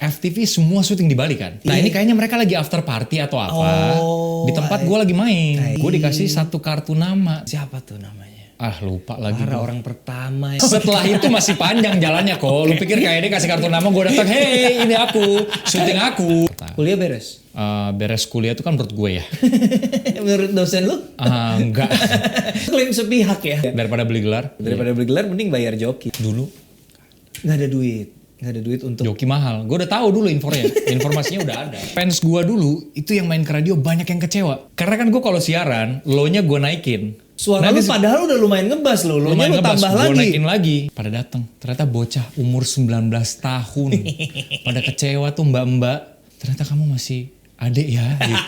FTV semua syuting di Bali kan. Nah ini kayaknya mereka lagi after party atau apa. Di tempat gue lagi main. Gue dikasih satu kartu nama. Siapa tuh namanya? Lupa lagi. Orang pertama. Setelah itu masih panjang jalannya kok. Lu pikir kayak ini kasih kartu nama gue datang, hey ini aku, syuting aku. Kuliah beres? Beres kuliah itu kan menurut gue ya. Menurut dosen lu? Enggak. Klaim sepihak ya? Daripada beli gelar. Daripada beli gelar mending bayar joki. Dulu. Gak ada duit untuk joki mahal. Gue udah tahu dulu informasinya udah ada. Fans gue dulu itu yang main ke radio banyak yang kecewa. Karena kan gue kalau siaran, low-nya gue naikin. Suara lu padahal udah lumayan ngebas lo. Low-nya lu tambah lagi. Gue naikin lagi. Pada datang, ternyata bocah umur 19 tahun. Pada kecewa tuh mbak-mbak. Ternyata kamu masih adek ya gitu.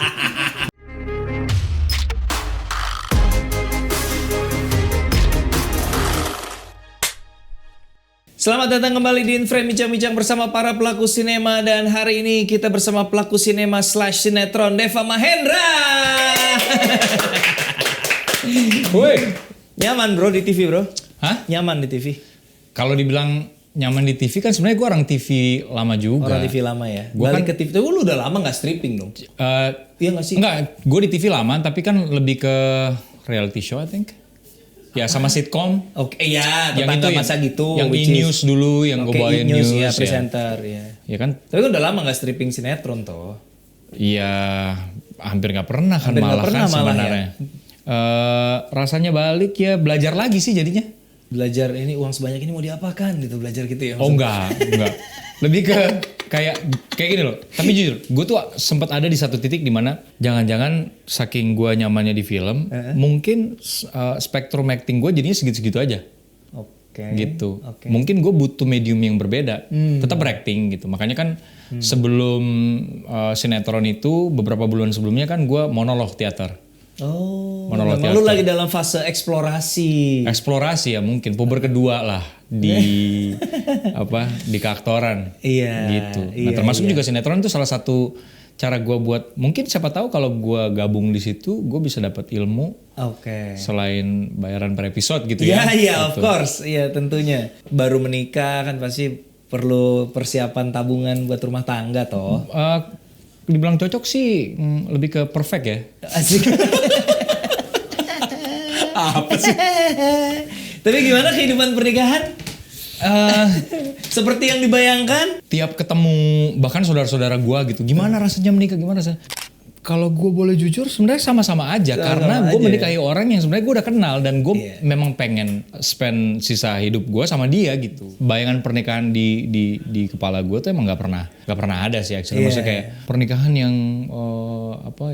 Selamat datang kembali di Inframe Bincang-Bincang bersama para pelaku sinema. Dan hari ini kita bersama pelaku sinema / sinetron Deva Mahendra. Woi, nyaman bro di TV bro? Hah? Nyaman di TV? Kalau dibilang nyaman di TV kan sebenarnya gue orang TV lama juga. Orang TV lama ya? Gua balik kan, ke TV, tapi lu udah lama gak stripping dong? Iya gak sih? Enggak, gue di TV lama tapi kan lebih ke reality show I think. Ya sama sitcom. Oke, ya tetangga masa gitu. Yang e-news dulu, yang gue bawain news. Ya, presenter ya. Ya kan? Tapi kan udah lama gak stripping sinetron toh? Iya, hampir gak pernah kan malah kan sebenarnya. Rasanya balik ya belajar lagi sih jadinya. Belajar ini uang sebanyak ini mau diapakan gitu, belajar gitu ya? Oh enggak. Lebih ke kayak gini loh. Tapi jujur, gue tuh sempat ada di satu titik di mana jangan-jangan saking gue nyamannya di film, mungkin spektrum acting gue jadinya segitu-segitu aja. Oke. Gitu. Mungkin gue butuh medium yang berbeda. Tetap berakting gitu. Makanya kan sebelum sinetron itu beberapa bulan sebelumnya kan gue monolog teater. Oh, memang lu lagi dalam fase eksplorasi. Eksplorasi ya mungkin, puber kedua lah di di keaktoran. Iya. Gitu. Nah termasuk juga sinetron itu salah satu cara gue buat, mungkin siapa tahu kalau gue gabung di situ, gue bisa dapat ilmu. Oke. Selain bayaran per episode gitu ya. Iya, of course, iya tentunya. Baru menikah kan pasti perlu persiapan tabungan buat rumah tangga toh. Dibilang cocok sih lebih ke perfect ya. Asik. Apa sih? Tapi gimana kehidupan pernikahan? Seperti yang dibayangkan? Tiap ketemu bahkan saudara-saudara gue gitu, gimana rasanya menikah, gimana rasanya? Kalau gue boleh jujur sebenarnya sama-sama aja. Karena gue menikahi orang yang sebenarnya gue udah kenal dan gue memang pengen spend sisa hidup gue sama dia gitu. Bayangan pernikahan di kepala gue tuh emang nggak pernah ada sih actually. Maksudnya kayak pernikahan yang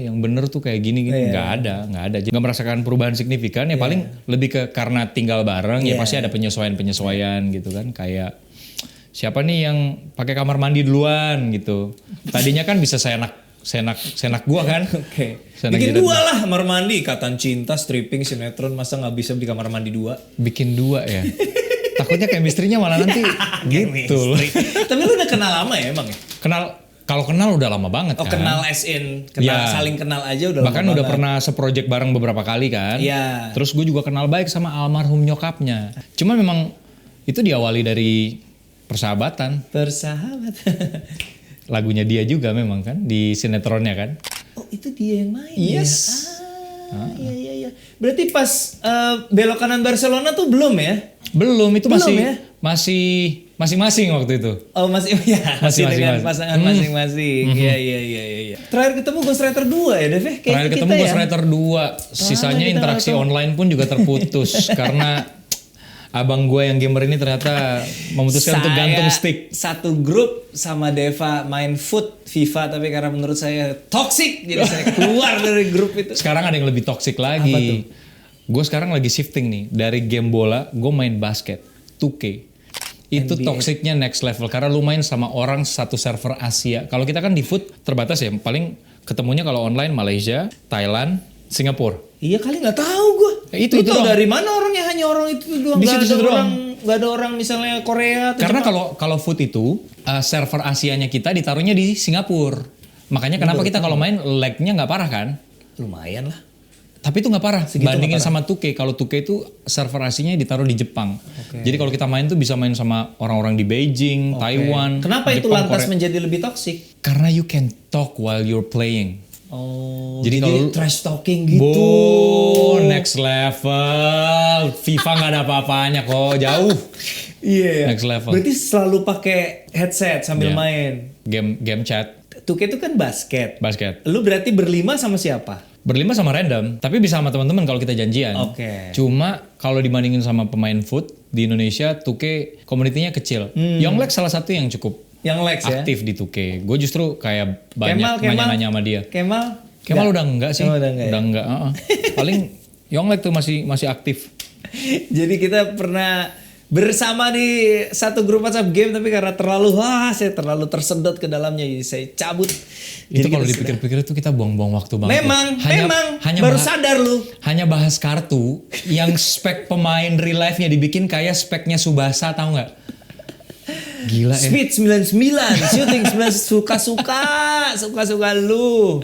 yang bener tuh kayak gini nggak ada. Nggak merasakan perubahan signifikan ya paling lebih ke karena tinggal bareng ya pasti ada penyesuaian gitu kan. Kayak siapa nih yang pakai kamar mandi duluan gitu. Tadinya kan bisa senak gua kan. Oke. Bikin dua lah kamar mandi, Ikatan Cinta, stripping, sinetron, masa nggak bisa di kamar mandi dua? Bikin dua ya. Takutnya chemistry-nya malah nanti gitu loh. Tapi lu udah kenal lama ya emang ya? Kalau kenal udah lama banget kan. Oh kenal as in, saling kenal aja udah bahkan lama udah banget. Pernah seproject bareng beberapa kali kan. Iya. Terus gue juga kenal baik sama almarhum nyokapnya. Cuma memang itu diawali dari persahabatan. Lagunya dia juga memang kan di sinetronnya kan. Oh itu dia yang main. Yes. Ya? Iya. Berarti pas belok kanan Barcelona tuh belum ya? Belum, itu ya? masing-masing waktu itu. Oh masih dengan pasangan masing-masing. Iya. Terakhir ketemu Ghost Rider 2 ya Dev? Terakhir ketemu Ghost Rider 2. Sisanya interaksi online pun juga terputus karena abang gue yang gamer ini ternyata memutuskan untuk gantung stick. Satu grup sama Deva main foot FIFA tapi karena menurut saya toxic jadi saya keluar dari grup itu. Sekarang ada yang lebih toxic lagi. Apa tuh? Gue sekarang lagi shifting nih dari game bola, gue main basket 2K. Itu NBA. toxicnya next level karena lu main sama orang satu server Asia. Kalau kita kan di foot terbatas ya, paling ketemunya kalau online Malaysia, Thailand, Singapura. Iya kali nggak tahu gue. Itu dari mana orangnya, hanya orang itu doang. Nggak ada orang misalnya Korea. Karena kalau foot itu server Asianya kita ditaruhnya di Singapura. Makanya kenapa kita kalau main lag-nya nggak parah kan? Lumayan lah. Tapi itu nggak parah. Segitu Bandingin nggak sama 2K. Kalau 2K itu server aslinya ditaruh di Jepang. Jadi kalau kita main tuh bisa main sama orang-orang di Beijing, Taiwan. Kenapa itu Jepang, lantas Korea. menjadi lebih toksik? Karena you can talk while you're playing. Oh, Jadi jadi kalau- trash talking gitu. Next level. FIFA nggak ada apa-apanya kok, jauh. Iya. Next level. Berarti selalu pakai headset sambil Iya. main. Game chat, 2K itu kan basket. basket. Lu berarti berlima sama siapa? Berlima sama random, tapi bisa sama teman-teman kalau kita janjian. Oke. Cuma kalau dibandingin sama pemain foot di Indonesia, 2K komunitinya kecil. Yonglek salah satu yang cukup Yang Lex ya? aktif di 2K. Gue justru kayak banyak Kemal. nanya sama dia. Kemal Udah enggak sih. Kemal udah enggak ya? Paling Yonglek tuh masih aktif. Jadi kita pernah bersama di satu grup WhatsApp game, tapi karena saya terlalu tersedot ke dalamnya, jadi saya cabut. Itu Jadi kalau kita dipikir-pikir itu kita buang-buang waktu banget. Memang hanya baru bahas- sadar lu. Hanya bahas kartu yang spek pemain real life-nya dibikin kayak speknya Subasa, tahu nggak? Gila ya. Speed 99, shooting 9, suka-suka lu.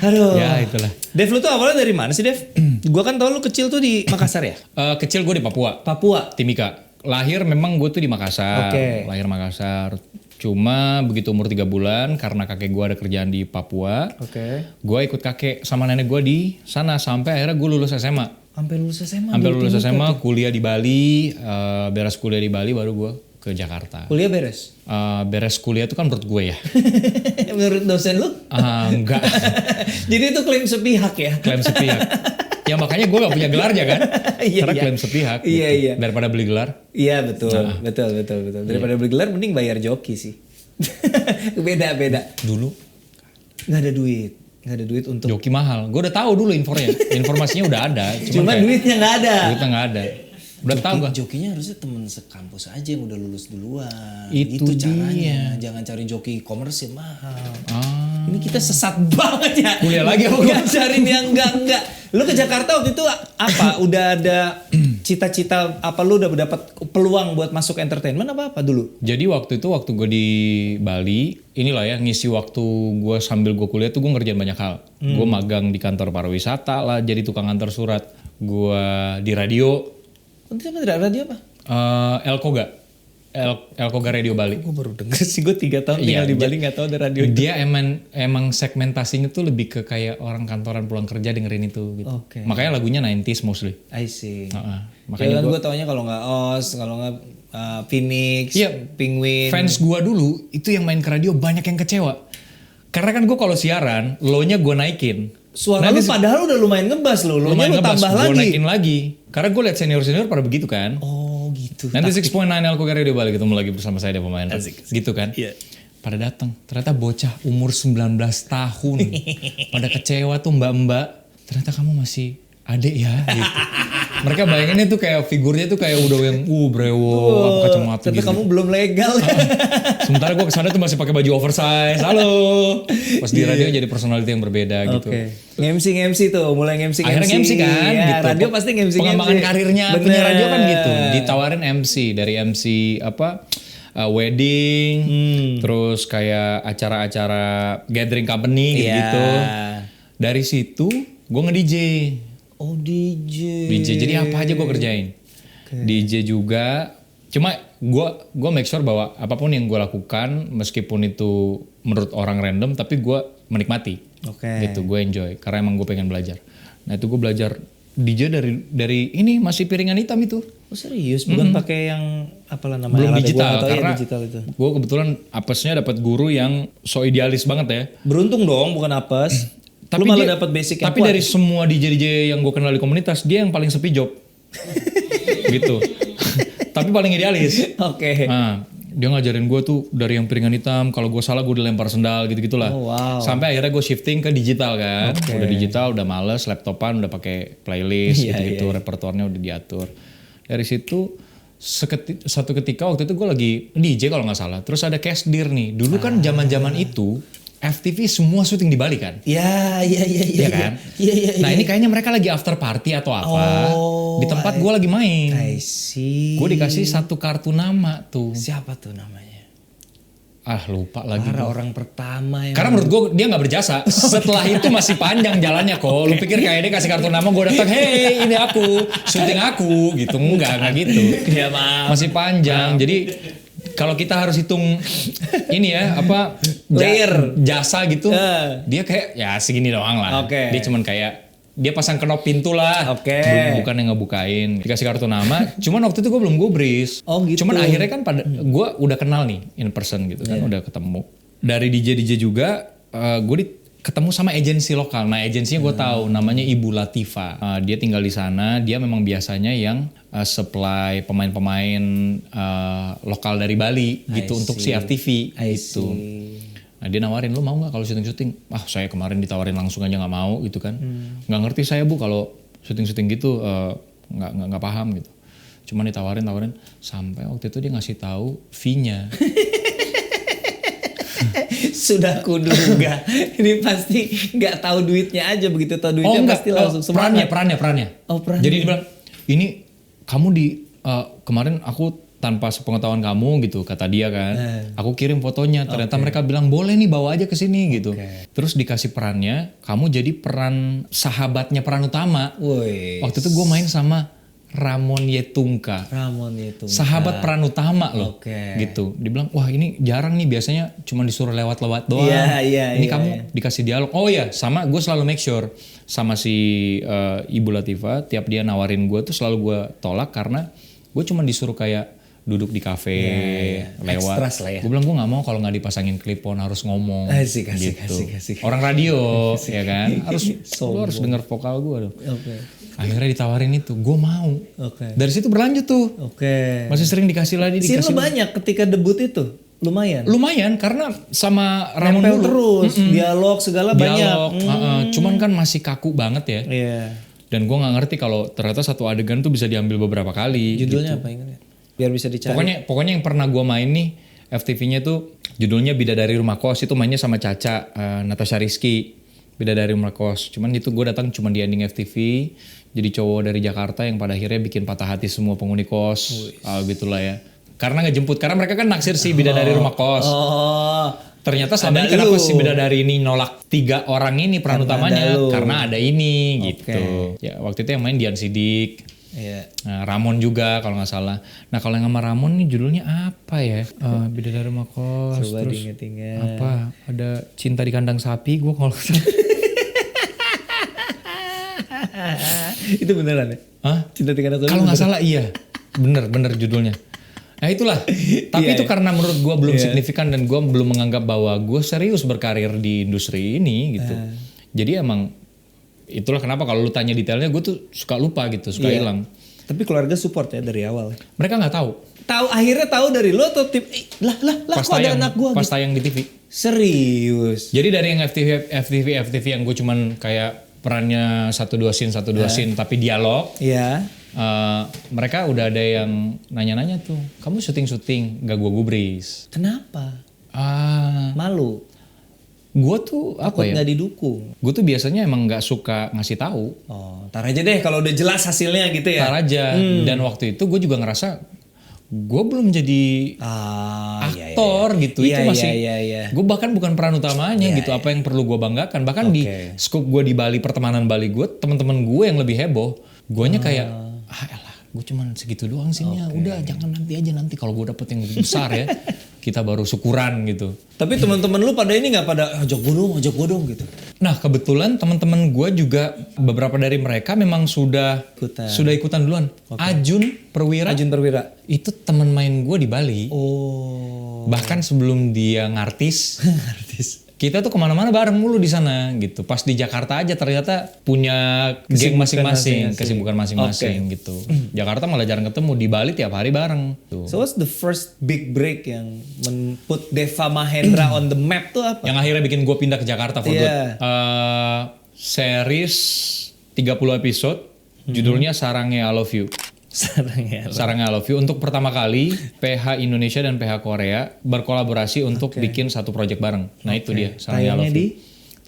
Aduh. Ya itulah. Dev, lu tuh awalnya dari mana sih, Dev? Gua kan tau lu kecil tuh di Makassar ya? Kecil gue di Papua, Papua. Timika. Lahir memang gue tuh di Makassar. Oke. Lahir Makassar. Cuma begitu umur 3 bulan karena kakek gue ada kerjaan di Papua. Oke. Gue ikut kakek sama nenek gue di sana sampai akhirnya gue lulus SMA. Sampai lulus SMA. Sampai di lulus Timika SMA, tuh. kuliah di Bali, beres kuliah di Bali baru gue ke Jakarta. Kuliah beres. Beres kuliah itu kan menurut gue ya. Menurut dosen lu? Enggak, Jadi itu klaim sepihak ya? klaim sepihak. Ya makanya gue gak punya gelarnya kan. Iya, Karena iya. klaim sepihak. Iya, gitu. iya. Daripada beli gelar. Iya betul. Daripada beli gelar mending bayar joki sih. beda. Dulu Nggak ada duit untuk. joki mahal. Gue udah tahu dulu informasinya udah ada. Cuma kayak duitnya nggak ada. duitnya nggak ada. Udah tahu gak? Jokinya harusnya temen sekampus aja yang udah lulus duluan. Itu caranya. Jangan cari joki komersil mahal. Ah, Ini kita sesat banget ya. Kuliah lagi apa Nggak cari yang enggak. Lu ke Jakarta waktu itu apa? Udah ada cita-cita apa, lu udah dapat peluang buat masuk entertainment apa dulu? jadi waktu gue di Bali, inilah ya ngisi waktu gue sambil gue kuliah tuh gue ngerjain banyak hal. Gue magang di kantor pariwisata lah, jadi tukang antar surat. Gue di radio, Nanti apa tidak radio apa? Elkoga. Elkoga Radio Bali. Gue baru denger sih, gue 3 tahun tinggal Iya, di Bali nggak tahu ada radio. Dia emang segmentasinya tuh lebih ke kayak orang kantoran pulang kerja dengerin itu gitu. Oke. Makanya lagunya 90s mostly. I see. Heeh. Makanya Makanya gue taunya kalau nggak OS, kalau nggak Phoenix, Iya. Penguin. fans gua dulu itu yang main ke radio banyak yang kecewa. Karena kan gua kalau siaran, low-nya gua naikin. Suara lu padahal udah lumayan ngebas lo, lu Lumayan tambah ngebas, gua lagi. naikin lagi. Karena gua liat senior-senior pada begitu kan. Oh gitu. Nanti 6.9 Elkoga Radio Bali ketemu lagi bersama saya di pemain. Gitu kan. Iya. Pada datang, ternyata bocah umur 19 tahun. Pada kecewa tuh mbak-mbak. Ternyata kamu masih adek ya gitu. Mereka bayanginnya tuh kayak figurnya tuh kayak udah yang brewo, apa kacamata Tapi gitu. kamu belum legal. Sementara gue kesana tuh masih pakai baju oversize. Halo. Pas di radio jadi personality yang berbeda gitu. Oke. Nge-MC tuh, mulai nge-MC. Akhirnya MC kan Ya, gitu. radio pasti nge-MC. Pengembangan karirnya punya radio kan gitu. Bener. Ditawarin MC dari MC apa wedding, terus kayak acara-acara gathering company Iya. gitu. Dari situ gue nge-DJ. Oh DJ. Jadi apa aja gue kerjain. DJ juga. Cuma gue make sure bahwa apapun yang gue lakukan meskipun itu menurut orang random tapi gue menikmati. Oke. Gitu, gue enjoy karena emang gue pengen belajar. Nah itu gue belajar DJ dari ini masih piringan hitam itu. Oh serius? Bukan pakai yang apalah namanya? Belum alatnya, digital gua nggak tahu ya, karena digital itu. gue kebetulan apesnya dapat guru yang so idealis banget ya. Beruntung dong, bukan apes. Lu malah dapat basic yang tapi kuat. dari semua DJ yang gue kenal di komunitas dia yang paling sepi job. Gitu. Tapi paling idealis. Oke. Nah, dia ngajarin gue tuh dari yang piringan hitam, kalau gue salah gue dilempar sendal gitu-gitulah. Oh, wow. Sampai akhirnya gue shifting ke digital kan. Udah digital, udah males, laptopan udah pakai playlist gitu-gitu, repertoarnya udah diatur. Dari situ satu ketika waktu itu gue lagi DJ kalau nggak salah. Terus ada Casdir nih. Dulu kan zaman-zaman itu FTV semua syuting di Bali kan. Iya kan? Iya. Nah ini kayaknya mereka lagi after party atau apa. Di tempat gue lagi main. I see. Gue dikasih satu kartu nama tuh. Siapa tuh namanya? lupa lagi. Para orang pertama yang... Karena menurut gue dia nggak berjasa. Setelah itu masih panjang jalannya kok. Lu pikir kayak dia kasih kartu nama gue datang, hey ini aku, syuting aku gitu. Enggak gitu. Ya maaf. Masih panjang. Jadi kalau kita harus hitung ini ya apa layer jasa gitu, dia kayak ya segini doang lah. Dia cuman kayak dia pasang knop pintu lah, bukan yang ngebukain. Dikasih kartu nama, cuman waktu itu gue belum gubris. Gitu. Cuman akhirnya kan gue udah kenal nih in person gitu kan, udah ketemu. Dari DJ juga, gue ketemu sama agensi lokal. Nah agensinya gue tahu, namanya Ibu Latifa. Dia tinggal di sana, dia memang biasanya yang supply pemain-pemain lokal dari Bali gitu untuk CFTV gitu. Nah dia nawarin, lu mau gak kalau syuting-syuting? Saya kemarin ditawarin langsung aja gak mau gitu kan. Gak ngerti saya Bu kalau syuting-syuting gitu gak paham gitu. Cuman ditawarin sampai waktu itu dia ngasih tahu fee-nya. Sudah kuduga. Ini pasti gak tahu duitnya aja, begitu tahu duitnya pasti langsung semangat. Perannya. Jadi dia bilang, ini kamu kemarin aku tanpa sepengetahuan kamu gitu kata dia kan. Aku kirim fotonya, ternyata mereka bilang boleh nih bawa aja ke sini gitu. Terus dikasih perannya, kamu jadi peran sahabatnya peran utama. Waktu itu gue main sama Ramon Yetungka. Sahabat peran utama loh. Gitu. Dibilang, wah ini jarang nih, biasanya cuma disuruh lewat-lewat doang. Ini kamu dikasih dialog. Oh ya, sama gue selalu make sure sama si Ibu Latifa, tiap dia nawarin gue tuh selalu gue tolak karena gue cuma disuruh kayak duduk di kafe, lewat. Gue bilang gue nggak mau kalau nggak dipasangin clip-on harus ngomong. Asik. Orang radio, ya kan. Harus denger vokal gue dong. Akhirnya ditawarin itu, gue mau. Dari situ berlanjut tuh. Masih sering dikasih lagi. Lu banyak ketika debut itu? Lumayan karena sama Ramon dulu. Terus, dialog segala banyak. Cuman kan masih kaku banget ya. Dan gue nggak ngerti kalau ternyata satu adegan tuh bisa diambil beberapa kali. Judulnya gitu. apa ingat? Biar bisa dicari. Pokoknya yang pernah gue main nih FTV-nya tuh judulnya Bidadari Rumah Kos, itu mainnya sama Caca, Natasha Rizky, Bidadari Rumah Kos. Cuman itu gue datang cuma di ending FTV, jadi cowok dari Jakarta yang pada akhirnya bikin patah hati semua penghuni kos, gitulah ya. Karena ngejemput, karena mereka kan naksir si Bidadari Rumah Kos. Ternyata selama ini kenapa si Bidadari ini nolak 3 orang ini peran utamanya? Karena ada ini gitu. Ya waktu itu yang main Dian Sidik. Nah, Ramon juga kalau nggak salah. Nah kalau yang sama Ramon nih judulnya apa ya? Bidadari Rumah Kos. Coba terus diinget-inget. apa? Ada Cinta di Kandang Sapi. Gue kalau itu beneran ya? Cinta di Kandang Sapi. Kalau nggak salah iya. Bener judulnya. Nah itulah. Tapi itu karena menurut gue belum signifikan dan gue belum menganggap bahwa gue serius berkarir di industri ini gitu. Jadi emang itulah kenapa kalau lu tanya detailnya gue tuh suka lupa gitu, suka hilang. Tapi keluarga support ya dari awal. Mereka nggak tahu. Akhirnya tahu dari lu atau lah kok ada anak gue pas gitu. tayang di TV. Serius. Jadi dari yang FTV yang gue cuman kayak perannya 1-2 scene tapi dialog. Mereka udah ada yang nanya-nanya tuh, kamu syuting gak gue gubris. Kenapa? Malu. Gue tuh apa ya? Nggak didukung. Gue tuh biasanya emang nggak suka ngasih tahu. Tar aja deh kalau udah jelas hasilnya gitu ya. Tar aja. Dan waktu itu gue juga ngerasa gue belum jadi aktor gitu. Itu masih. Gue bahkan bukan peran utamanya gitu. Apa yang perlu gue banggakan. Bahkan di scope gue di Bali, pertemanan Bali gue, teman-teman gue yang lebih heboh. Guanya kayak, elah, gue cuman segitu doang sih. Udah jangan nanti kalau gue dapet yang lebih besar ya. Kita baru syukuran gitu. Tapi teman-teman lu pada ini nggak pada ajak gue dong gitu. Nah kebetulan teman-teman gue juga beberapa dari mereka memang sudah ikutan duluan. Ajun Perwira itu teman main gue di Bali. Bahkan sebelum dia ngartis. Kita tuh kemana-mana bareng mulu di sana gitu. Pas di Jakarta aja ternyata punya geng masing-masing, kesibukan masing-masing gitu. Jakarta malah jarang ketemu, di Bali tiap hari bareng. Tuh. So what's the first big break yang put Deva Mahendra on the map tuh apa? Yang akhirnya bikin gue pindah ke Jakarta for good. Series 30 episode, judulnya Sarangnya I Love You. Sarangnya I Love You. Untuk pertama kali PH Indonesia dan PH Korea berkolaborasi untuk bikin satu project bareng. Nah itu dia Sarangnya I Love You.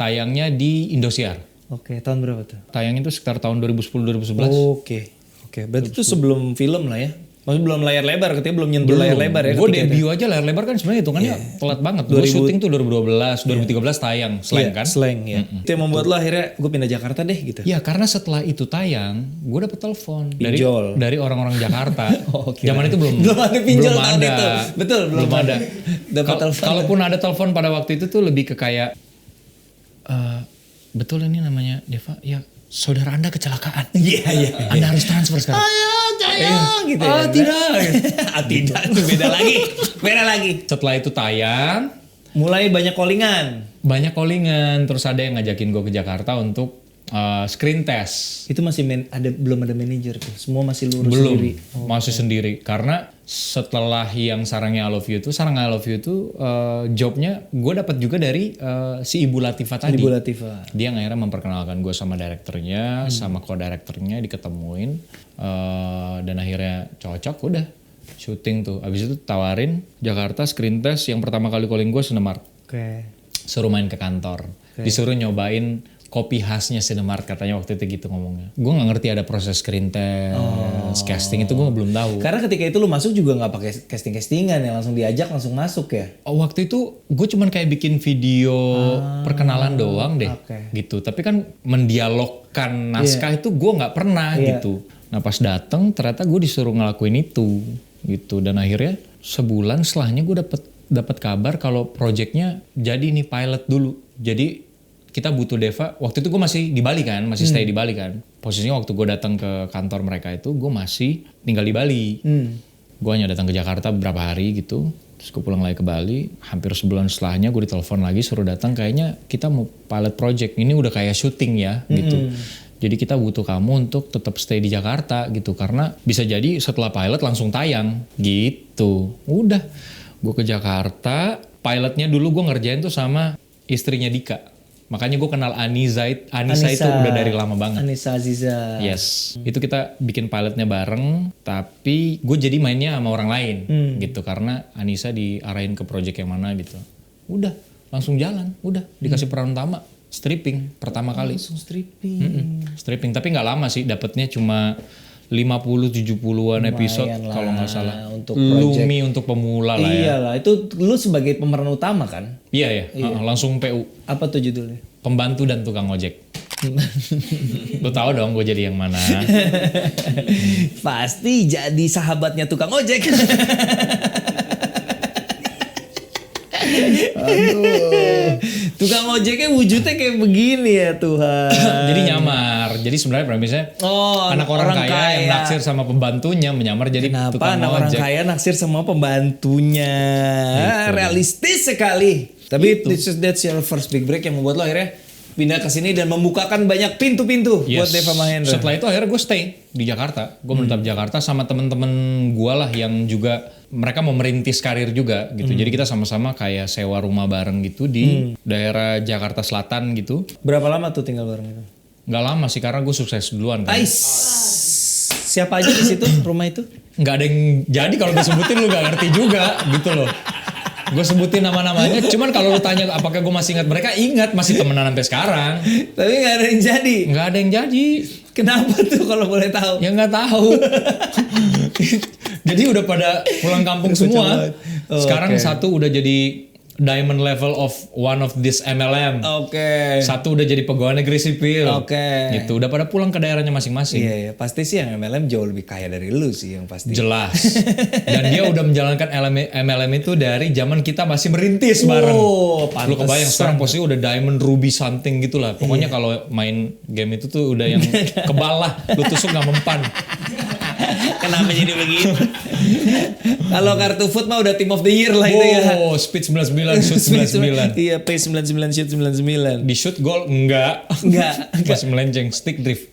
Tayangnya di Indosiar. Tahun berapa tuh? Tayangnya itu sekitar tahun 2010-2011. Oke. Berarti itu sebelum film lah ya? Maksudnya belum layar lebar, ketika belum nyentuh layar lebar ya. Gue debut aja layar lebar kan sebenarnya hitungannya telat banget. Gue syuting tuh 2012, 2013 tayang, Slang kan? Slang ya. Itu yang membuat lo akhirnya gue pindah Jakarta deh gitu. Ya karena setelah itu tayang, gue dapet telepon dari orang-orang Jakarta. Zaman itu belum ada pinjol belum tahun ada. itu. Betul, belum ada. Dapat telepon. Kalaupun ada telepon pada waktu itu tuh lebih ke kayak betul ini namanya Deva, ya saudara Anda kecelakaan. Iya. Anda harus transfer sekarang. Gitu Tidak. Tidak, itu beda lagi. Setelah itu tayang, mulai banyak callingan. terus ada yang ngajakin gue ke Jakarta untuk screen test. Itu masih belum ada manajer tuh. Semua masih lurus Belum, sendiri. masih sendiri. Karena setelah yang Sarang I Love You itu jobnya gue dapat juga dari si Ibu Latifah tadi. Ibu Latifah. Dia akhirnya memperkenalkan gue sama direkturnya, sama co-direkturnya, diketemuin. Dan akhirnya cocok, udah syuting tuh. Abis itu tawarin Jakarta screen test, yang pertama kali calling gue Cinemark. Suruh main ke kantor. Disuruh nyobain kopi khasnya Cinemark, katanya waktu itu gitu ngomongnya. Gue nggak ngerti ada proses screen test, casting itu gue belum tahu. Karena ketika itu lu masuk juga nggak pakai castingan ya, langsung diajak langsung masuk ya. Waktu itu gue cuman kayak bikin video perkenalan doang deh, gitu. Tapi kan mendialogkan naskah itu gue nggak pernah gitu. Nah pas dateng ternyata gue disuruh ngelakuin itu, gitu. Dan akhirnya sebulan setelahnya gue dapat kabar kalau projectnya jadi nih pilot dulu. Jadi kita butuh Deva. Waktu itu gue masih di Bali kan, masih stay di Bali kan. Posisinya waktu gue datang ke kantor mereka itu, gue masih tinggal di Bali. Gue hanya datang ke Jakarta beberapa hari gitu. Terus gue pulang lagi ke Bali. Hampir sebulan setelahnya gue ditelepon lagi suruh datang. Kayaknya kita mau pilot project. Ini udah kayak syuting ya gitu. Jadi kita butuh kamu untuk tetap stay di Jakarta gitu. Karena bisa jadi setelah pilot langsung tayang gitu. Udah, gue ke Jakarta. Pilotnya dulu gue ngerjain tuh sama istrinya Dika. Makanya gue kenal Anissa itu udah dari lama banget. Anissa Aziza. Yes. Itu kita bikin pilotnya bareng. Tapi gue jadi mainnya sama orang lain gitu. Karena Anissa diarahin ke project yang mana gitu. Udah, langsung jalan. Udah, dikasih peran utama. Stripping pertama kali. Langsung stripping. Stripping, tapi gak lama sih. Dapetnya cuma 50-70an episode kalau nggak salah. Untuk Lumi untuk pemula lah ya. Iyalah, itu lu sebagai pemeran utama kan? Iya. Langsung PU. Apa tuh judulnya? Pembantu dan tukang ojek. Lu tahu dong gue jadi yang mana? Pasti jadi sahabatnya tukang ojek. Aduh. Tukang ojeknya wujudnya kayak begini ya Tuhan. Jadi nyamar. Jadi sebenarnya premisnya anak orang kaya yang naksir sama pembantunya menyamar jadi tukang anak orang ojek. kaya naksir sama pembantunya? Realistis sekali. Tapi that's your first big break yang membuat lo akhirnya pindah ke sini dan membukakan banyak pintu-pintu buat Deva Mahendra. Setelah itu akhirnya gue stay di Jakarta. Gue menetap Jakarta sama temen-temen gue lah yang juga mereka mau merintis karir juga gitu. Jadi kita sama-sama kayak sewa rumah bareng gitu di daerah Jakarta Selatan gitu. Berapa lama tuh tinggal bareng itu? Nggak lama sih karena gue sukses duluan kan. Siapa aja di situ rumah itu? Nggak ada yang jadi kalau disebutin lu nggak ngerti juga gitu loh. Gue sebutin nama-namanya, cuman kalau lu tanya apakah gue masih ingat mereka, ingat, masih temenan sampai sekarang. Tapi nggak ada yang jadi. Nggak ada yang jadi. Kenapa tuh kalau boleh tahu? Ya nggak tahu. Jadi udah pada pulang kampung semua. Sekarang satu udah jadi diamond level of one of this MLM. Satu udah jadi pegawai negeri sipil. Gitu, udah pada pulang ke daerahnya masing-masing. Iya, pasti sih yang MLM jauh lebih kaya dari lu sih yang pasti. Jelas. Dan dia udah menjalankan MLM itu dari zaman kita masih merintis bareng. Lu kebayang sekarang posisi udah diamond, ruby, something gitu lah. Pokoknya kalau main game itu tuh udah yang kebal lah. Lu tusuk gak mempan. Kenapa jadi begitu? Kalau kartu food mah udah team of the year lah itu ya. Speed 99, shoot 99. Iya, P99, shoot 99. Di shoot goal enggak. Masih melenceng, stick drift.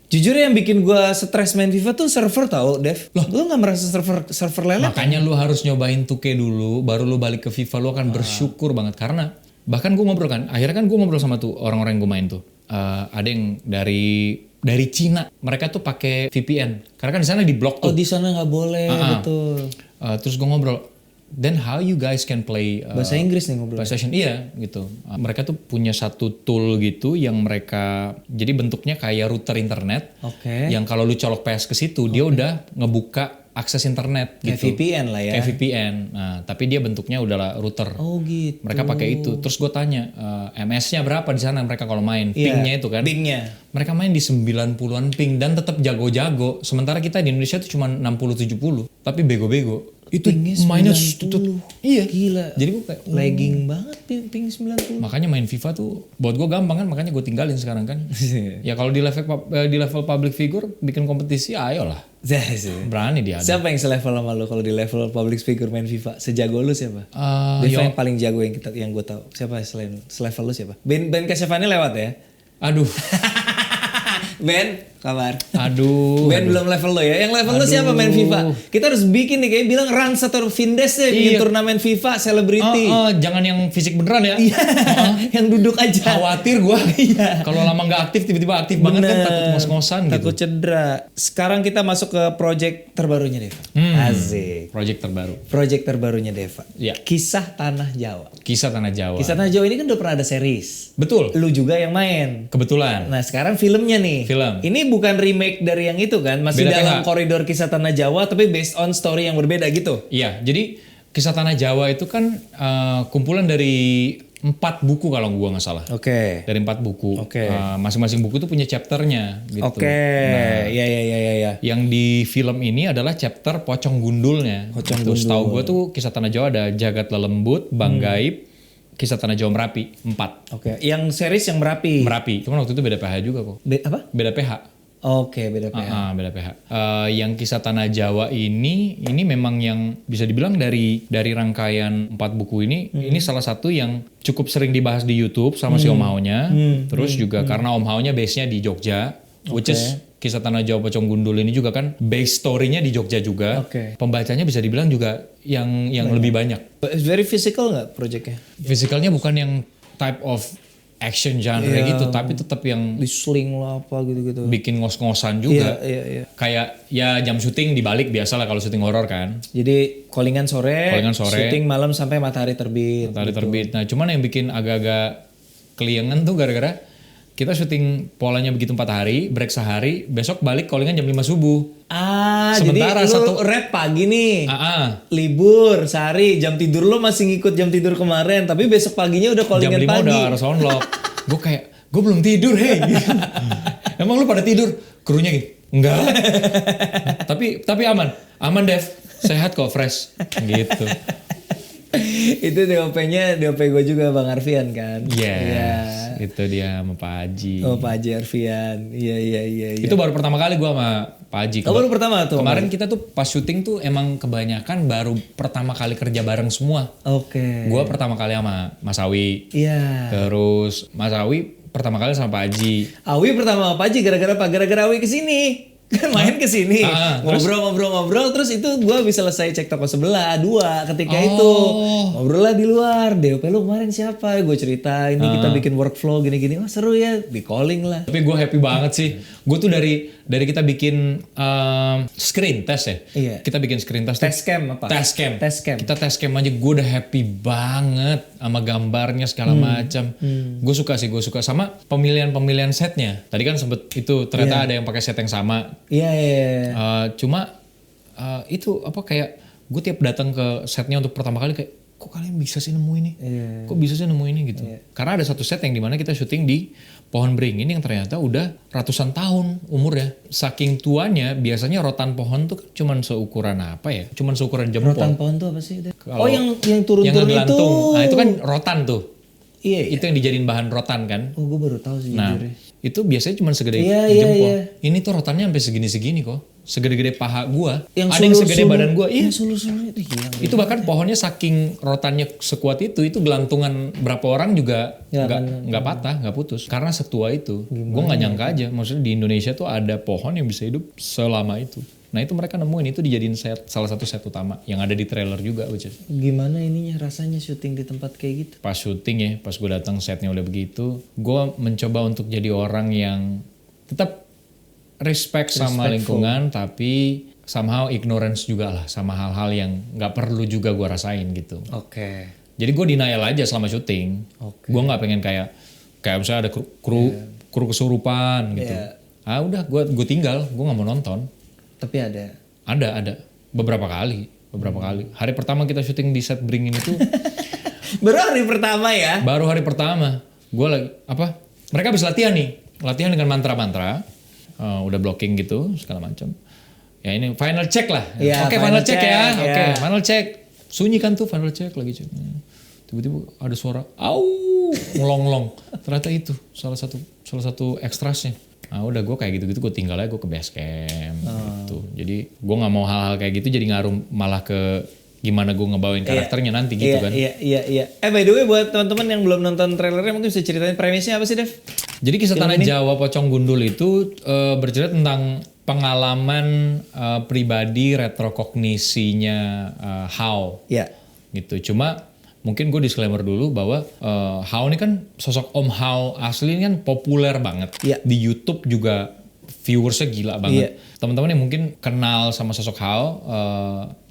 Jujur yang bikin gua stres main FIFA tuh server tau, Dev. Lu gak merasa server lelet? Makanya lu harus nyobain 2K dulu, baru lu balik ke FIFA, lu akan bersyukur banget. Karena bahkan gua ngobrol kan, akhirnya kan gua ngobrol sama tuh orang-orang yang gua main tuh. Ada yang dari Cina, mereka tuh pakai VPN. Karena kan di sana di-block tuh. Oh, di sana nggak boleh, betul. Terus gue ngobrol, then how you guys can play bahasa Inggris nih ngobrol. PlayStation, iya gitu. Mereka tuh punya satu tool gitu yang mereka, jadi bentuknya kayak router internet. Yang kalau lu colok PS ke situ, dia udah ngebuka akses internet Kayak gitu. VPN lah ya. Kayak VPN. Nah, tapi dia bentuknya udah router. Oh gitu. Mereka pakai itu. Terus gue tanya, MS-nya berapa di sana mereka kalau main? Iya, Pingnya itu kan. Pingnya. Mereka main di 90-an ping dan tetap jago-jago. Sementara kita di Indonesia tuh cuma 60-70. Tapi bego-bego. Itu Pingnya mainnya 90. Iya. Gila. Jadi gue kayak Lagging banget ping 90. makanya main FIFA tuh buat gue gampang kan, makanya gue tinggalin sekarang kan. Ya kalau di level public figure bikin kompetisi, ayolah. Berani dia ada. Siapa yang selevel sama lu kalau di level public figure main FIFA? Sejago lu siapa? Deva yang paling jago yang gue tahu. Siapa selain selevel lu siapa? Ben Kasyafani lewat ya? Aduh. Ben, kabar? Aduh. Ben belum level lo ya. Yang level lo siapa main FIFA? Kita harus bikin nih kayak bilang Rans atau Vindes deh bikin turnamen FIFA selebriti. Jangan yang fisik beneran ya. Iya. Yang duduk aja. Khawatir gue. Kalau lama nggak aktif tiba-tiba aktif banget kan, takut ngos-ngosan gitu. Takut cedera. Sekarang kita masuk ke project terbarunya Deva. Asik. Project terbaru. Project terbarunya Deva. Iya. Kisah Tanah Jawa. Kisah Tanah Jawa. Kisah Tanah Jawa ini kan udah pernah ada series. Betul. Lu juga yang main. Kebetulan. Nah sekarang filmnya nih. Film. Ini bukan remake dari yang itu kan. Masih Beda dalam PH. koridor Kisah Tanah Jawa tapi based on story yang berbeda gitu. Iya, jadi Kisah Tanah Jawa itu kan kumpulan dari 4 buku kalau gua nggak salah. Oke. Dari 4 buku. Oke. Masing-masing buku tuh punya chapternya gitu. Oke. Ya. Yang di film ini adalah chapter Pocong Gundulnya. Pocong Gitu. Gundul. Setahu gue tuh Kisah Tanah Jawa ada Jagat Lelembut, Bang Gaib, Kisah Tanah Jawa Merapi, 4. Oke. Yang series yang Merapi. Merapi, cuman waktu itu beda PH juga kok. Apa? Beda PH. Oke, beda PH. Beda PH. Yang Kisah Tanah Jawa ini memang yang bisa dibilang dari rangkaian 4 buku ini salah satu yang cukup sering dibahas di YouTube sama si Om Hao-nya. Terus juga karena Om Hao-nya base-nya di Jogja, which is Kisah Tanah Jawa Pocong Gundul ini juga kan base story-nya di Jogja juga. Oke. Pembacanya bisa dibilang juga yang lebih banyak. Very physical nggak projectnya? Fisikalnya bukan yang type of action genre gitu, tapi tetap yang Di sling lah apa gitu-gitu. bikin ngos-ngosan juga. Iya. Kayak ya jam syuting dibalik biasa lah kalau syuting horor kan. Jadi callingan sore, syuting malam sampai matahari terbit. Matahari terbit. Nah cuman yang bikin agak-agak keliengan tuh gara-gara kita syuting polanya begitu 4 hari, break sehari, besok balik callingan jam 5 subuh. jadi Sementara lu rap pagi nih. Libur sehari, jam tidur lo masih ngikut jam tidur kemarin, tapi besok paginya udah callingan Jam 5 pagi. udah harus onlock. Gue kayak, gue belum tidur hei. Emang lu pada tidur? Krunya gitu? Enggak. tapi aman Dev, sehat kok, fresh gitu. Itu DOP-nya DOP gue juga Bang Arfian kan. Yes, itu dia sama Pak Haji. Oh Pak Haji Arfian. Iya. Itu baru pertama kali gue sama Pak Haji. Baru pertama tuh. Kemarin kita tuh pas syuting tuh emang kebanyakan baru pertama kali kerja bareng semua. Oke. Gue pertama kali sama Mas Awi. Iya. Terus Mas Awi pertama kali sama Pak Haji. Awi pertama sama Pak Haji gara-gara apa? Gara-gara Awi kesini. Kan main kesini. Ngobrol-ngobrol terus itu gue bisa selesai cek toko sebelah 2 ketika itu. Ngobrol lah di luar. DOP lu kemarin siapa? Gue cerita ini kita bikin workflow gini-gini. Wah seru ya. Di calling lah. Tapi gue happy banget sih. Gue tuh dari kita bikin screen test ya. Iya. Kita bikin screen test. Test cam apa? Test cam. Test cam. Kita test cam aja gue udah happy banget sama gambarnya segala macam. Gue suka sama pemilihan setnya. Tadi kan sempet itu ternyata ada yang pakai set yang sama. Iya. Cuma itu apa kayak gue tiap datang ke setnya untuk pertama kali kayak kok kalian bisa sih nemu ini? Kok bisa sih nemu ini gitu? Karena ada satu set yang dimana kita syuting di pohon beringin yang ternyata udah ratusan tahun umurnya. Saking tuanya biasanya rotan pohon tuh cuman seukuran apa ya? Cuman seukuran jempol. Rotan pohon tuh apa sih? Kalau yang turun-turun itu. Nah itu kan rotan tuh. Iya. Itu yang dijadiin bahan rotan kan. Oh gue baru tahu sih Nah jujur. itu biasanya cuma segede jempol. Ini tuh rotannya sampai segini-segini kok. Segede-gede paha gua. Ada yang segede badan gua. Iya. Sulur-sulur itu gila. Itu bahkan pohonnya saking rotannya sekuat itu gelantungan berapa orang juga nggak patah, nggak putus. Karena setua itu. Gue nggak nyangka aja. Maksudnya di Indonesia tuh ada pohon yang bisa hidup selama itu. Nah itu mereka nemuin itu dijadiin salah satu set utama yang ada di trailer juga. Gimana ininya rasanya syuting di tempat kayak gitu? Pas syuting ya, pas gue datang setnya udah begitu, gue mencoba untuk jadi orang yang tetap respect sama lingkungan, tapi somehow ignorance juga lah sama hal-hal yang nggak perlu juga gue rasain gitu. Oke. Jadi gue denial aja selama syuting. Gue nggak pengen kayak misalnya ada kru kesurupan gitu. Udah gue tinggal, gue nggak mau nonton. Tapi ada. Ada. Beberapa kali. Hari pertama kita syuting di set Beringin itu Baru hari pertama ya? baru hari pertama. Gue lagi mereka habis latihan nih. Latihan dengan mantra-mantra. Udah blocking gitu segala macam. Ya ini final check lah. Ya, Oke, final check ya. ya. Oke, final check. Sunyi kan tuh final check lagi cek. Tiba-tiba ada suara au ngelong-ngelong. Ternyata itu salah satu ekstrasnya. Udah gue kayak gitu-gitu gue tinggal aja gue ke base camp gitu. Jadi gue nggak mau hal-hal kayak gitu jadi ngaruh malah ke gimana gue ngebawain karakternya nanti gitu kan. Iya. By the way buat teman-teman yang belum nonton trailernya mungkin bisa ceritain premisnya apa sih Dev? Jadi kisah Tanah Jawa Pocong Gundul itu bercerita tentang pengalaman pribadi retrokognisinya Hao. Iya. Gitu. Cuma mungkin gue disclaimer dulu bahwa Hao ini kan sosok Om Hao asli ini kan populer banget. Iya. Di YouTube juga viewersnya gila banget. Teman-teman yang mungkin kenal sama sosok Hao,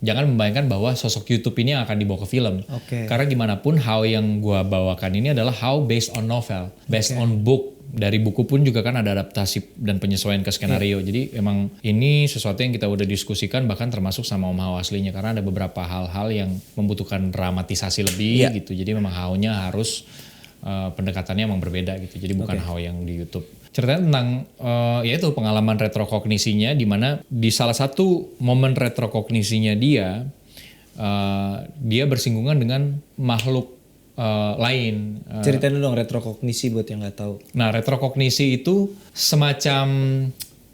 jangan membayangkan bahwa sosok YouTube ini akan dibawa ke film. Oke. Karena gimana pun Hao yang gue bawakan ini adalah Hao based on novel, based on book. Dari buku pun juga kan ada adaptasi dan penyesuaian ke skenario. Jadi emang ini sesuatu yang kita udah diskusikan bahkan termasuk sama Om Hao aslinya. Karena ada beberapa hal-hal yang membutuhkan dramatisasi lebih gitu. Jadi memang Hao-nya harus pendekatannya emang berbeda gitu. Jadi bukan Hao yang di YouTube. Ceritanya tentang yaitu pengalaman retrokognisinya di mana di salah satu momen retrokognisinya dia bersinggungan dengan makhluk lain. Ceritain dong retrokognisi buat yang nggak tahu. Nah, retrokognisi itu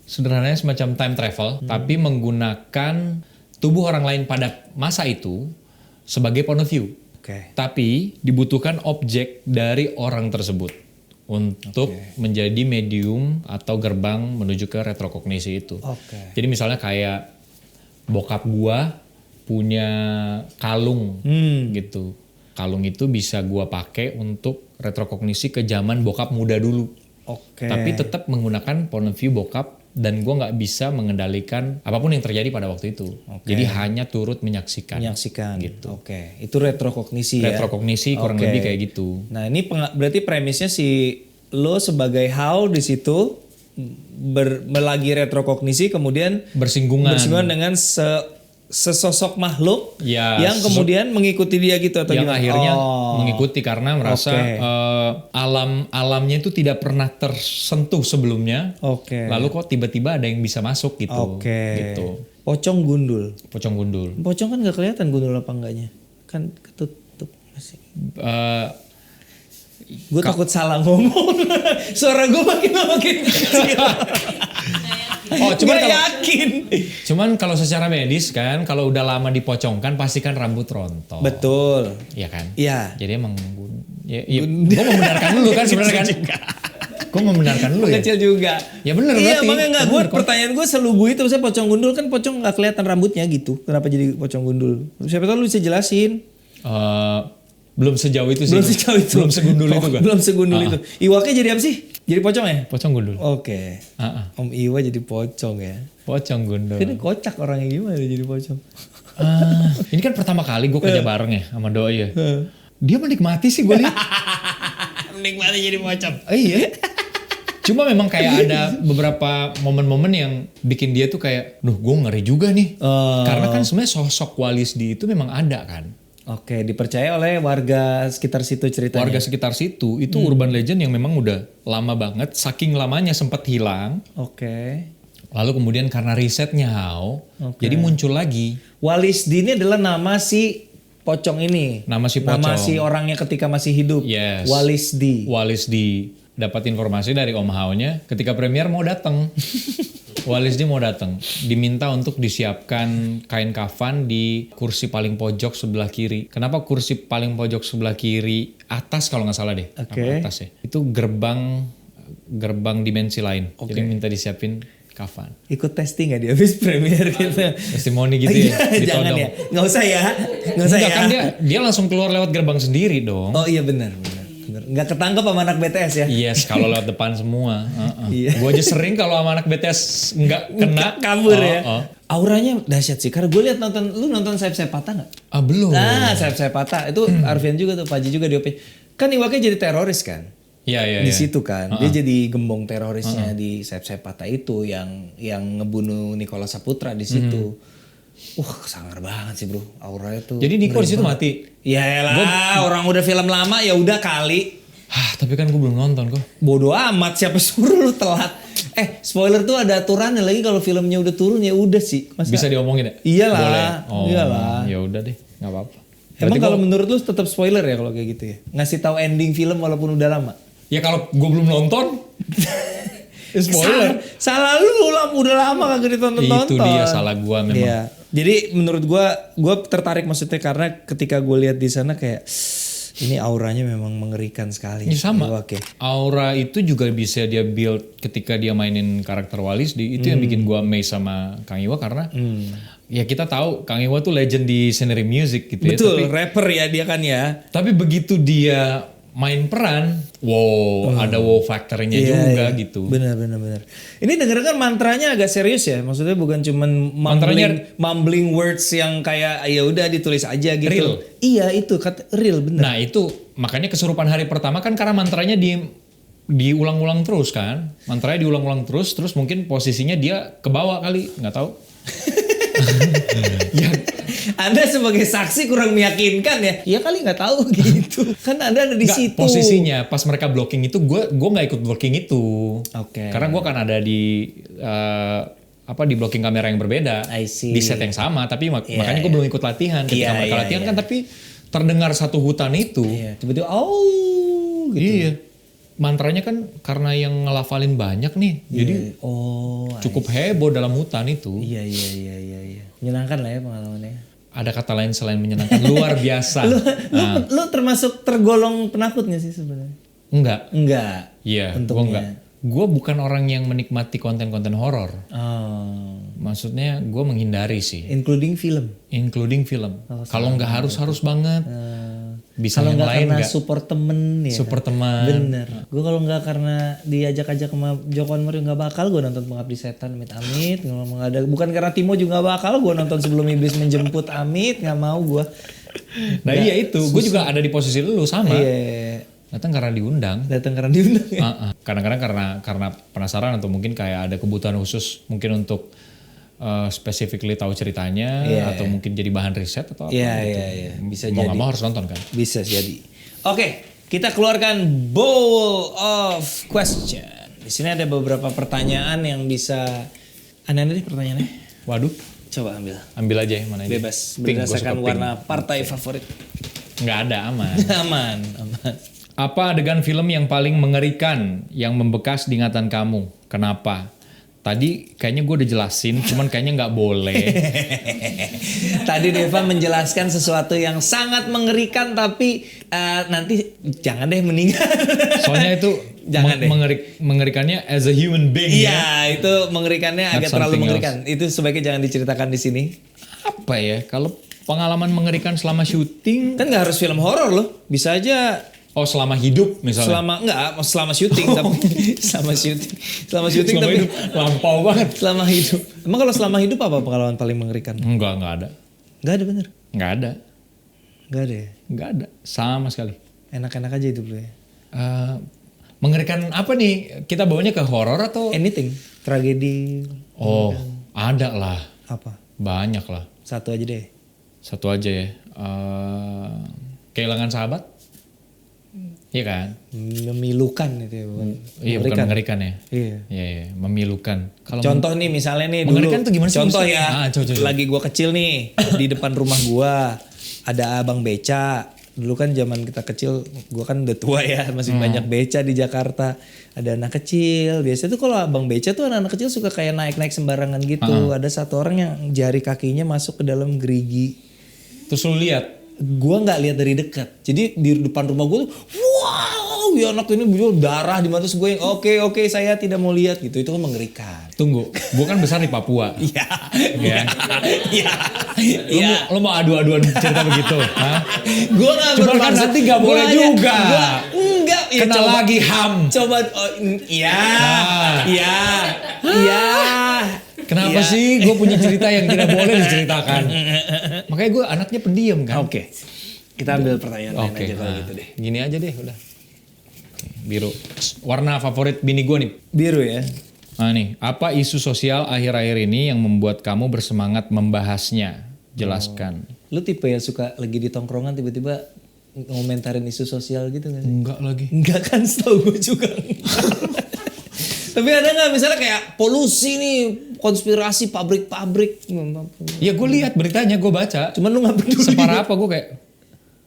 sederhananya semacam time travel, tapi menggunakan tubuh orang lain pada masa itu sebagai point of view. Tapi dibutuhkan objek dari orang tersebut untuk menjadi medium atau gerbang menuju ke retrokognisi itu. Jadi misalnya kayak bokap gua punya kalung gitu. Kalung itu bisa gua pakai untuk retrokognisi ke zaman bokap muda dulu. Tapi tetap menggunakan point of view bokap dan gua nggak bisa mengendalikan apapun yang terjadi pada waktu itu. Jadi hanya turut menyaksikan. Gitu. Itu retrokognisi ya. Retrokognisi kurang lebih kayak gitu. Nah, ini berarti premisnya si lo sebagai Hao di situ lagi retrokognisi kemudian bersinggungan dengan sesosok makhluk yang kemudian mengikuti dia gitu atau yang gimana? akhirnya mengikuti karena merasa alamnya itu tidak pernah tersentuh sebelumnya. Lalu kok tiba-tiba ada yang bisa masuk gitu. Gitu. Pocong Gundul. Pocong kan nggak kelihatan gundul apa enggaknya. Kan ketutup masih. Gue takut salah ngomong. Suara gue makin kecil. Cuman kalau secara medis kan, kalau udah lama dipocongkan pasti kan rambut rontok. Betul. Iya kan? Iya. Jadi emang gue membenarkan dulu kan sebenarnya kan. Gue membenarkan dulu ya. Kecil juga. Ya bener iya, berarti. Iya makanya enggak. Pertanyaan gue selugu itu. Misalnya pocong gundul kan pocong gak kelihatan rambutnya gitu. Kenapa jadi pocong gundul? Siapa tahu lu bisa jelasin. Belum sejauh itu sih. Belum segundul itu kan. Belum segundul itu. Iwaknya jadi apa sih? Jadi pocong ya? Pocong gundul. Om Iwa jadi pocong ya. Pocong gundul. Ini kocak orangnya gimana jadi pocong? Ini kan pertama kali gue kerja bareng ya sama Doi ya. Dia menikmati sih gue lihat. Menikmati jadi pocong. Iya. Cuma memang kayak ada beberapa momen-momen yang bikin dia tuh kayak, gue ngeri juga nih. Karena kan sebenarnya sosok Walisdi itu memang ada kan. Dipercaya oleh warga sekitar situ ceritanya. Warga sekitar situ itu urban legend yang memang udah lama banget, saking lamanya sempat hilang. Lalu kemudian karena risetnya Hao, jadi muncul lagi. Walisdi ini adalah nama si pocong ini. Nama si pocong. Nama si orangnya ketika masih hidup. Yes. Walisdi. Dapat informasi dari Om Hao-nya ketika premier mau datang. Walisdi mau datang, diminta untuk disiapkan kain kafan di kursi paling pojok sebelah kiri. Kenapa kursi paling pojok sebelah kiri atas kalau nggak salah deh? Atas ya. Itu gerbang dimensi lain. Jadi minta disiapin kafan. Ikut testing nggak di habis premier gitu? Testimoni gitu ya? Jangan ya, nggak usah ya. Kan dia langsung keluar lewat gerbang sendiri dong. Oh iya benar. Nggak ketangkep sama anak BTS ya? Yes, kalau lewat depan semua. Gue aja sering kalau sama anak BTS nggak kena. Kabur ya? Auranya dahsyat sih. Karena gue lihat lu nonton Sayap-Sayap Patah nggak? Belum. Nah, Sayap-Sayap Patah. Itu Arfian juga tuh, Paji juga DOP. Kan Iwaknya jadi teroris kan? Iya. Di situ kan. Dia jadi gembong terorisnya di Sayap-Sayap Patah itu yang ngebunuh Nicholas Saputra di situ. Sangar banget sih bro, auranya tuh. Jadi Niko di situ mati. Ya lah, orang udah film lama ya udah kali. Tapi kan gue belum nonton kok. Bodoh amat, siapa suruh lu telat. Spoiler tuh ada aturannya lagi, kalau filmnya udah turun ya udah sih. Masa? Bisa diomongin ya? Iyalah. Boleh. Iyalah. Ya udah deh, nggak apa-apa. Emang kalau menurut lu tetap spoiler ya kalau kayak gitu ya? Ngasih tahu ending film walaupun udah lama? Ya kalau gue belum nonton, spoiler. Salah lu udah lama kagak ditonton-tonton. Itu dia salah gue memang. Iya. Jadi menurut gue tertarik maksudnya karena ketika gue lihat di sana kayak ini auranya memang mengerikan sekali. Ya sama. Oke. Aura itu juga bisa dia build ketika dia mainin karakter Walis. Itu yang bikin gue amazed sama Kang Iwa karena ya kita tahu Kang Iwa tuh legend di scenery music gitu. Betul, ya. rapper ya dia kan ya. Tapi begitu dia main peran, ada wow factornya juga gitu. Benar. Ini dengar mantranya agak serius ya, maksudnya bukan cuman mumbling words yang kayak ya udah ditulis aja gitu. Real. Iya itu kata real benar. Nah itu makanya kesurupan hari pertama kan karena mantranya diulang-ulang terus kan, mantranya diulang-ulang terus mungkin posisinya dia ke bawah kali, nggak tahu. Ya, Anda sebagai saksi kurang meyakinkan ya. Ya kali nggak tahu gitu. Kan Anda ada di situ. Posisinya pas mereka blocking itu gue nggak ikut blocking itu. Oke. Karena gue kan ada di di blocking kamera yang berbeda. I see. Di set yang sama tapi makanya gue belum ikut latihan. Ketika mereka latihan kan tapi terdengar satu hutan itu. Iya. Tiba-tiba gitu. Iya. Mantranya kan karena yang ngelafalin banyak nih. Jadi cukup heboh dalam hutan itu. Iya. Menyenangkan lah ya pengalamannya. Ada kata lain selain menyenangkan, luar biasa. Lu termasuk tergolong penakut gak sih sebenarnya? Enggak. Iya, gue enggak. Gue bukan orang yang menikmati konten-konten horor. Maksudnya gue menghindari sih. Including film. Kalau nggak harus banget. Bisa kalau yang nggak lain karena nggak. support temen ya. Support teman. Bener. Gue kalau nggak karena diajak-ajak sama Joko Anwar nggak bakal gue nonton Pengabdi Setan amit. Bukan karena Timo juga nggak bakal gue nonton Sebelum Iblis Menjemput amit. Nggak mau gue. Nah iya itu. Gue juga ada di posisi lu sama. Iya. Datang karena diundang. Ya? Kadang-kadang karena penasaran atau mungkin kayak ada kebutuhan khusus mungkin untuk specifically tahu ceritanya atau mungkin jadi bahan riset atau apa gitu. Iya. Bisa mau jadi. nggak mau harus nonton kan? Bisa jadi. Oke, kita keluarkan bowl of question. Di sini ada beberapa pertanyaan yang bisa aneh-aneh pertanyaannya. Waduh. Coba ambil. Ambil aja yang mana ini. Bebas berdasarkan warna partai favorit. Nggak ada, aman. aman. Apa adegan film yang paling mengerikan yang membekas di ingatan kamu? Kenapa? Tadi kayaknya gue udah jelasin, cuman kayaknya nggak boleh. Tadi Deva menjelaskan sesuatu yang sangat mengerikan, tapi nanti jangan deh meninggal. Soalnya itu jangan mengerikannya as a human being. Iya, itu mengerikannya agak terlalu mengerikan. Itu sebaiknya jangan diceritakan di sini. Apa ya? Kalau pengalaman mengerikan selama syuting, kan nggak harus film horor loh, bisa aja. Oh selama hidup misalnya? Selama syuting tapi selama syuting tapi hidup lampau banget. Selama hidup. Emang kalau selama hidup apa pengalaman paling mengerikan? Nggak ada. Nggak ada bener? Nggak ada. Nggak ada ya? Nggak ada, sama sekali. Enak-enak aja hidup lu ya? Mengerikan apa nih? Kita bawanya ke horor atau? Anything, tragedi. Oh, ada lah. Apa? Banyak lah. Satu aja deh. Satu aja ya. Kehilangan sahabat. Iya kan? Memilukan itu ya, bukan? Iya, bukan mengerikan ya. Iya, memilukan. Kalau contoh nih misalnya nih mengerikan tuh gimana sih? Contoh ya, lagi gua kecil nih di depan rumah gua ada abang beca. Dulu kan zaman kita kecil, gua kan udah tua ya, masih banyak beca di Jakarta. Ada anak kecil, biasanya tuh kalau abang beca tuh anak-anak kecil suka kayak naik-naik sembarangan gitu. Ada satu orang yang jari kakinya masuk ke dalam gerigi. Terus lu lihat? Gua nggak lihat dari dekat. Jadi di depan rumah gua tuh, wow, ya anak ini darah di mata gue. Oke, saya tidak mau lihat gitu. Itu kan mengerikan. Tunggu, gua kan besar di Papua. Iya. Lu mau adu-aduan cerita begitu? Hah? Gua nggak bermaksud. Cuma kan nanti nggak boleh juga. Enggak. Ya, kena lagi ham. Coba, iya. Kenapa sih gue punya cerita yang tidak boleh diceritakan? Makanya gue anaknya pendiam kan. Oke. Kita ambil pertanyaan lain aja kalau gitu deh. Gini aja deh udah. Biru. Warna favorit bini gue nih. Biru ya? Nah nih, apa isu sosial akhir-akhir ini yang membuat kamu bersemangat membahasnya? Jelaskan. Lu tipe yang suka lagi di tongkrongan tiba-tiba ngomentarin isu sosial gitu gak sih? Enggak lagi. Enggak kan, setahu gue juga. Tapi ada nggak misalnya kayak polusi nih, konspirasi pabrik-pabrik? Ya gue lihat beritanya, gue baca. Cuman lu nggak peduli. Separah apa gue kayak,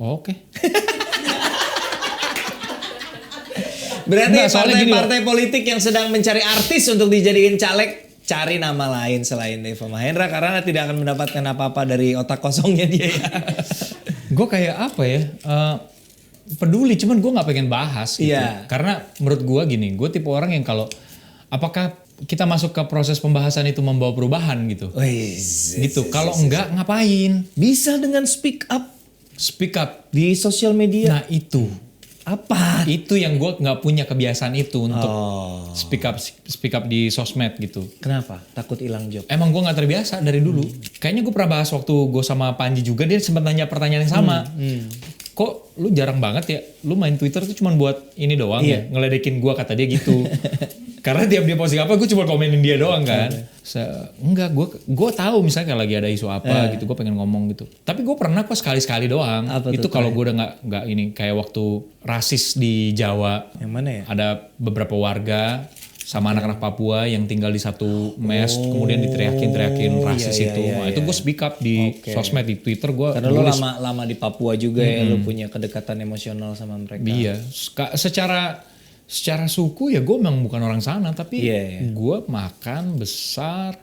oke. Berarti Enggak, soalnya gini loh. partai-partai politik yang sedang mencari artis untuk dijadiin caleg, cari nama lain selain Deva Mahendra karena tidak akan mendapatkan apa-apa dari otak kosongnya dia ya. Gue kayak apa ya? Peduli, cuman gue nggak pengen bahas gitu. Iya. Karena menurut gue gini, gue tipe orang yang kalau apakah kita masuk ke proses pembahasan itu membawa perubahan gitu. Gitu. Kalau enggak ngapain? Bisa dengan speak up di sosial media. Nah itu. Apa? Itu yang gue nggak punya kebiasaan itu untuk speak up di sosmed gitu. Kenapa? Takut hilang job. Emang gue nggak terbiasa dari dulu. Kayaknya gue pernah bahas waktu gue sama Panji juga, dia sempat nanya pertanyaan yang sama. Kok lu jarang banget ya, lu main Twitter tuh cuma buat ini doang ya, ngeledekin gue, kata dia gitu. Karena tiap dia posting apa gue cuma komenin dia doang kan. Enggak, gue tahu misalnya kayak lagi ada isu apa gitu, gue pengen ngomong gitu. Tapi gue pernah kok sekali-sekali doang. Apa itu kalau gue udah nggak ini, kayak waktu rasis di Jawa. Yang mana ya? Ada beberapa warga sama anak-anak Papua yang tinggal di satu mes, kemudian diteriakin rasis itu. Nah, itu gue speak up di sosmed, di Twitter gue. Karena lo lama di Papua juga ya, lo punya kedekatan emosional sama mereka. Iya, secara suku ya gue memang bukan orang sana, tapi gue makan besar,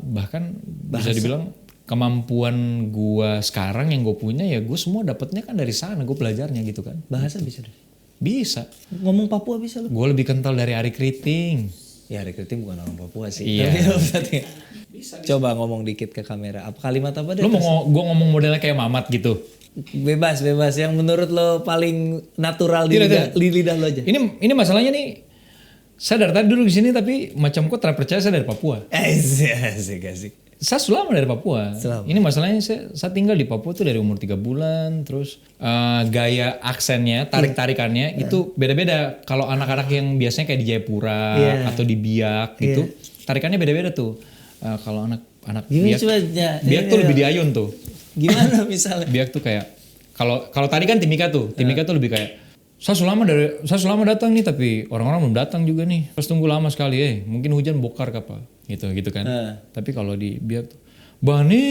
bahkan bisa dibilang kemampuan gue sekarang yang gue punya ya gue semua dapetnya kan dari sana, gue belajarnya gitu kan. Bahasa bisa deh. Bisa. Ngomong Papua bisa lo? Gue lebih kental dari Ari Kriting. Ya Ari Kriting bukan orang Papua sih. Iya. Bisa. Coba ngomong dikit ke kamera. Apa kalimat apa deh? Lu mau gue ngomong modelnya kayak Mamat gitu? Bebas. Yang menurut lo paling natural di lidah lo aja. Ini masalahnya nih. Saya dari tadi dulu di sini tapi macam kok terpercaya saya dari Papua. Asik. Saya selama dari Papua. Ini masalahnya saya tinggal di Papua tuh dari umur 3 bulan. Terus gaya aksennya, tarik-tarikannya itu beda-beda. Kalau anak-anak yang biasanya kayak di Jayapura atau di Biak gitu, tarikannya beda-beda tuh. Kalau anak Biak tuh lebih diayun tuh. Gimana misalnya? Biak tuh kayak kalau tadi kan Timika tuh lebih kayak saya selama datang nih tapi orang-orang belum datang juga nih. Terus tunggu lama sekali mungkin hujan bokar apa gitu kan. Tapi kalau di Biak tuh Bani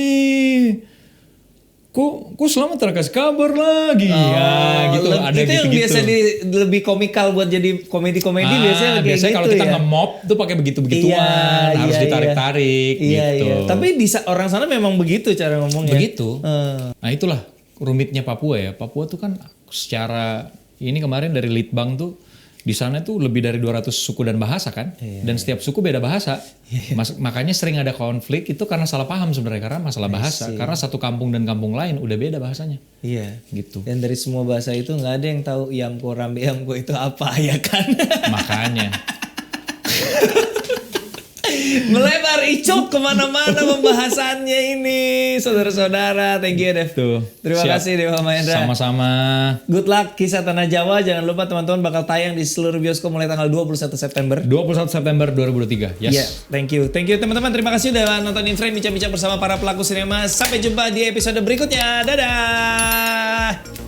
kok selama terkasih kabar lagi gitu ada itu gitu yang biasa lebih komikal buat jadi komedi-komedi biasanya biasanya kalau kita nge-mob tuh pakai begituan harus ditarik-tarik gitu. Tapi orang sana memang begitu cara ngomongnya. Begitu. Nah itulah rumitnya Papua ya. Papua tuh kan secara ini kemarin dari Litbang tuh di sana tuh lebih dari 200 suku dan bahasa kan. Dan setiap suku beda bahasa. Makanya sering ada konflik itu karena salah paham sebenarnya karena masalah bahasa. Karena satu kampung dan kampung lain udah beda bahasanya. Iya. Gitu. Dan dari semua bahasa itu nggak ada yang tahu Yamko Rambe Yamko itu apa ya kan. Makanya. Melebar icuk kemana-mana pembahasannya ini. Saudara-saudara, thank you Dev. Terima kasih Deva Mahendra. Sama-sama. Good luck Kisah Tanah Jawa. Jangan lupa teman-teman bakal tayang di seluruh bioskop mulai tanggal 21 September. 21 September 2023. Yes. Yeah, thank you teman-teman. Terima kasih udah nonton Inframe bincang-bincang bersama para pelaku sinema. Sampai jumpa di episode berikutnya. Dadah.